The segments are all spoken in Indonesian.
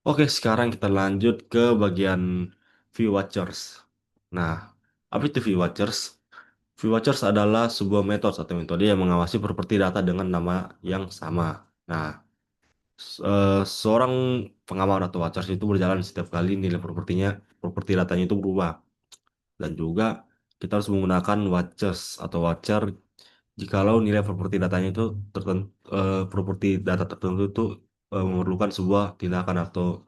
Oke, sekarang kita lanjut ke bagian view watchers. Nah, apa itu view watchers? View watchers adalah sebuah metode yang mengawasi properti data dengan nama yang sama. Nah, seorang pengamat atau watchers itu berjalan setiap kali nilai properti datanya itu berubah. Dan juga kita harus menggunakan watchers atau watcher jikalau nilai properti datanya itu tertentu, properti data tertentu itu memerlukan sebuah tindakan atau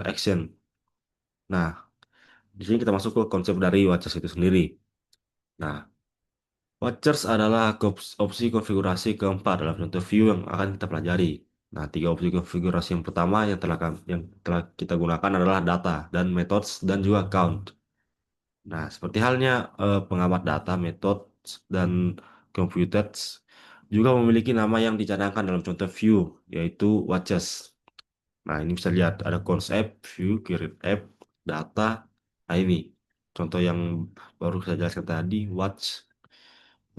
action. Nah, di sini kita masuk ke konsep dari watchers itu sendiri. Nah, watchers adalah opsi konfigurasi keempat dalam contoh view yang akan kita pelajari. Nah, tiga opsi konfigurasi yang pertama yang telah kita gunakan adalah data dan methods dan juga count. Nah, seperti halnya pengamat data, methods dan computed juga memiliki nama yang dicadangkan dalam contoh view, yaitu watches. Nah, ini bisa lihat ada konsep, view, create app, data. Nah, ini contoh yang baru saya jelaskan tadi, watch.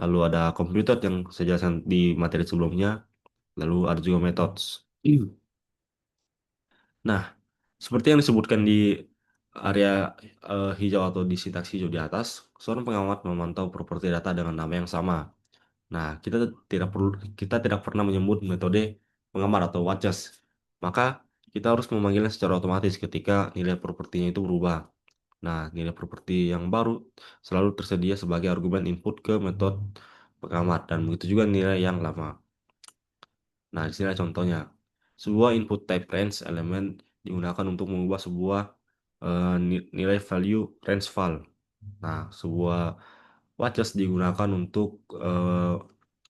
Lalu ada computer yang saya jelaskan di materi sebelumnya. Lalu ada juga methods. Nah, seperti yang disebutkan di area hijau atau di sintaks hijau di atas, seorang pengamat memantau properti data dengan nama yang sama. Nah, kita tidak pernah menyebut metode pengamat atau watches. Maka kita harus memanggilnya secara otomatis ketika nilai propertinya itu berubah. Nah, nilai properti yang baru selalu tersedia sebagai argumen input ke metode pengamat dan begitu juga nilai yang lama. Nah, di sini ada contohnya. Sebuah input type range elemen digunakan untuk mengubah sebuah nilai value range val. Nah, sebuah watches digunakan untuk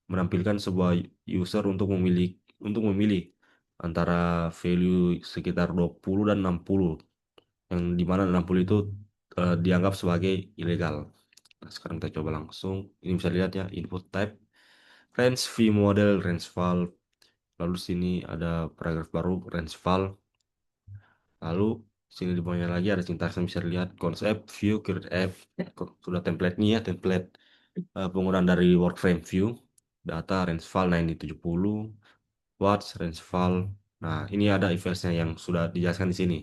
menampilkan sebuah user untuk memilih antara value sekitar 20 dan 60 yang dimana 60 itu dianggap sebagai ilegal. Nah, sekarang kita coba langsung. Ini bisa lihat ya input type range v model range val. Lalu sini ada paragraf baru range val. Lalu sini di bawahnya lagi ada sintaks yang bisa dilihat konsep view create app. Sudah template nya ya, template penggunaan dari workframe view, data range file 9070, watch range file. Nah, ini ada if else-nya yang sudah dijelaskan di sini.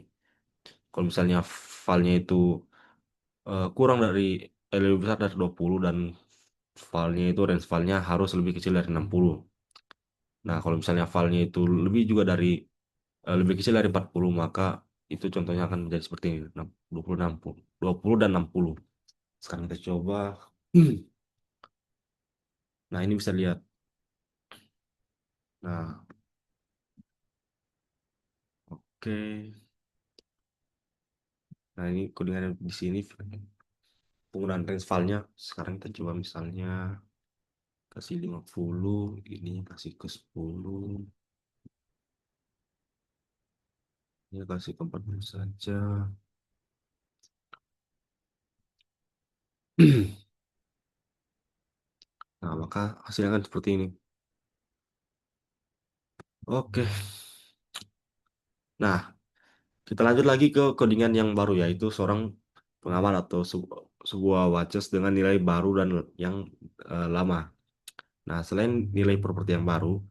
Kalau misalnya filenya itu kurang dari lebih besar dari 20 dan filenya itu range filenya harus lebih kecil dari 60. Nah, kalau misalnya filenya itu lebih kecil dari 40, maka itu contohnya akan menjadi seperti ini, 20, 60, 20 dan 60. Sekarang kita coba. Nah, ini bisa lihat. Nah, oke. Nah, ini codingan di sini penggunaan range filenya. Sekarang kita coba misalnya kasih 50, ini kasih ke 10, ini kasih ke 40 saja. Nah, maka hasilnya kan seperti ini. Oke. Nah, kita lanjut lagi ke codingan yang baru, yaitu seorang pengamat atau sebuah watches dengan nilai baru dan yang lama. Nah, selain nilai properti yang baru,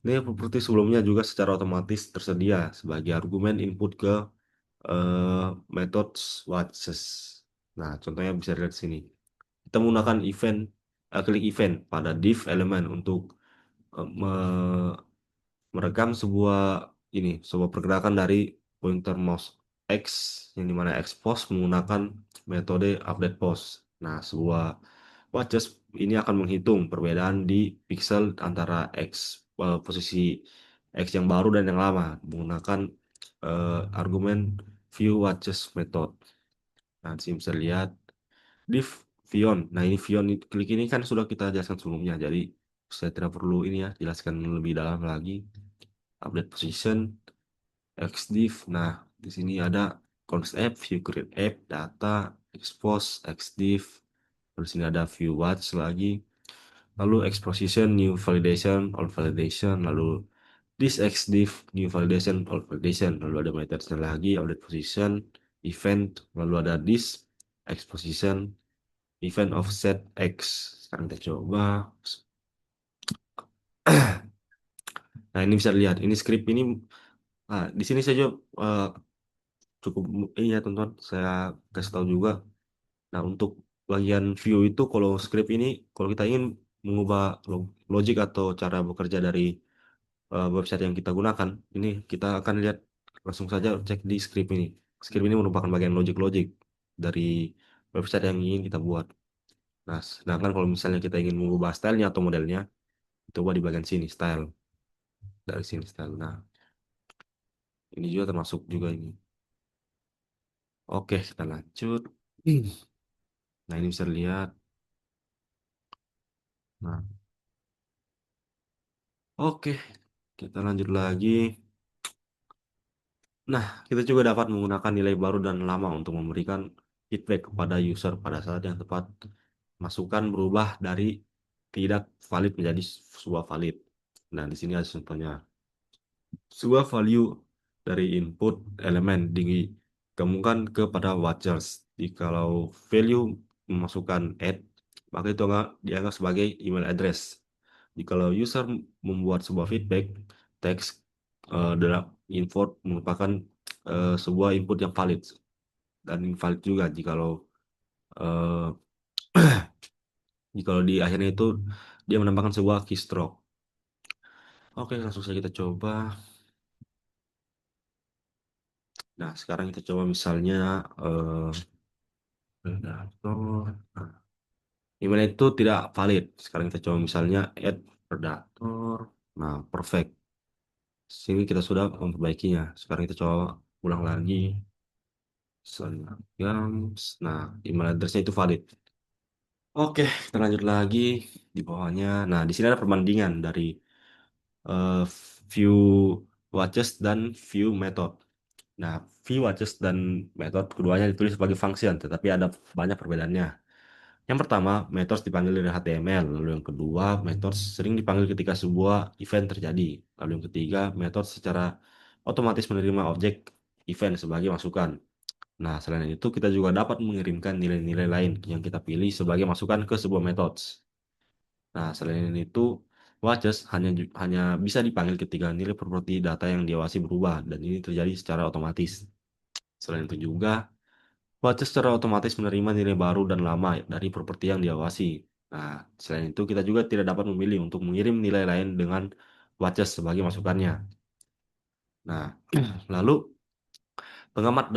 nilai properti sebelumnya juga secara otomatis tersedia sebagai argumen input ke methods watches. Nah, contohnya bisa dilihat di sini. Kita menggunakan klik event pada div elemen untuk merekam sebuah pergerakan dari pointer mouse X yang dimana X post menggunakan metode update post. Nah, sebuah watches ini akan menghitung perbedaan di pixel antara posisi X yang baru dan yang lama menggunakan argumen view watches method. Nah, di sini bisa lihat div Vion. Nah, ini klik ini kan sudah kita jelaskan sebelumnya, jadi saya tidak perlu ini ya jelaskan lebih dalam lagi. Update position, xdiv. Nah, di sini ada const app, view create app, data, expose, xdiv. Terus sini ada view watch lagi. Lalu exposition, new validation, all validation. Lalu this xdiv, new validation, all validation. Lalu ada methodsnya lagi, update position, event. Lalu ada this exposition, event offset x. Sekarang kita coba. Nah, ini bisa dilihat. Ini script ini Nah, di sini saya juga cukup ini ya teman-teman, saya kasih tahu juga. Nah, untuk bagian view itu kalau script ini, kalau kita ingin mengubah logic atau cara bekerja dari website yang kita gunakan, ini kita akan lihat langsung saja cek di script ini. Script ini merupakan bagian logic-logic dari website yang ingin kita buat. Nah, sedangkan kalau misalnya kita ingin mengubah stylenya atau modelnya, coba di bagian sini, style. Dari sini, style. Nah, ini juga termasuk juga ini. Oke, kita lanjut. Nah, ini bisa dilihat. Nah, oke, kita lanjut lagi. Nah, kita juga dapat menggunakan nilai baru dan lama untuk memberikan feedback kepada user pada saat yang tepat. Masukan berubah dari tidak valid menjadi sebuah valid. Nah, di sini ada contohnya. Sebuah value dari input elemen dikemukakan kepada watchers. Jikalau value memasukkan add, maka itu dianggap sebagai email address. Jikalau user membuat sebuah feedback, teks dalam info merupakan sebuah input yang valid dan invalid juga eh, jikalau di akhirnya itu dia menambahkan sebuah keystroke. Oke, langsung saja kita coba. Nah, sekarang kita coba misalnya eh, predator. Nah, email itu tidak valid. Sekarang kita coba misalnya add predator. Nah, perfect. Sini kita sudah memperbaikinya. Sekarang kita coba ulang lagi. Games. Nah, email address-nya itu valid. Oke, kita lanjut lagi di bawahnya. Nah, di sini ada perbandingan dari eh, view watches dan view method. Nah, view watches dan method keduanya ditulis sebagai function, tetapi ada banyak perbedaannya. Yang pertama, methods dipanggil dari HTML. Lalu yang kedua, methods sering dipanggil ketika sebuah event terjadi. Lalu yang ketiga, methods secara otomatis menerima objek event sebagai masukan. Nah, selain itu, kita juga dapat mengirimkan nilai-nilai lain yang kita pilih sebagai masukan ke sebuah methods. Nah, selain itu, watches hanya bisa dipanggil ketika nilai properti data yang diawasi berubah, dan ini terjadi secara otomatis. Selain itu juga, watches secara otomatis menerima nilai baru dan lama dari properti yang diawasi. Nah, selain itu, kita juga tidak dapat memilih untuk mengirim nilai lain dengan watches sebagai masukannya. Nah, lalu pengamat,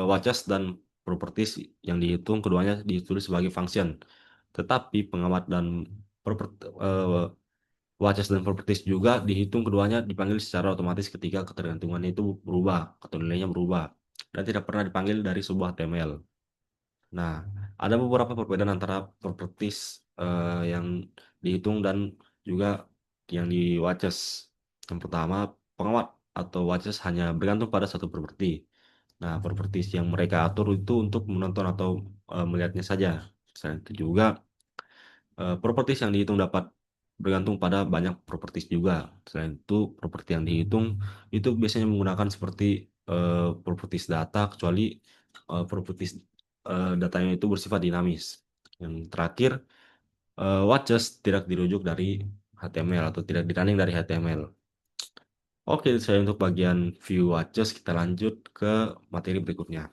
watches dan properties yang dihitung keduanya ditulis sebagai function. Tetapi pengamat dan properti, watches dan properties juga dihitung keduanya dipanggil secara otomatis ketika ketergantungannya itu berubah atau nilainya berubah dan tidak pernah dipanggil dari sebuah HTML. Nah, ada beberapa perbedaan antara properties yang dihitung dan juga yang di watches. Yang pertama, pengamat atau watches hanya bergantung pada satu properti. Nah, properties yang mereka atur itu untuk menonton atau melihatnya saja. Selain itu juga properties yang dihitung dapat bergantung pada banyak properties juga. Selain itu, properti yang dihitung itu biasanya menggunakan seperti properties data, kecuali properties datanya itu bersifat dinamis. Yang terakhir, watches tidak dirujuk dari HTML atau tidak dirunning dari HTML. Oke, saya untuk bagian view watches, kita lanjut ke materi berikutnya.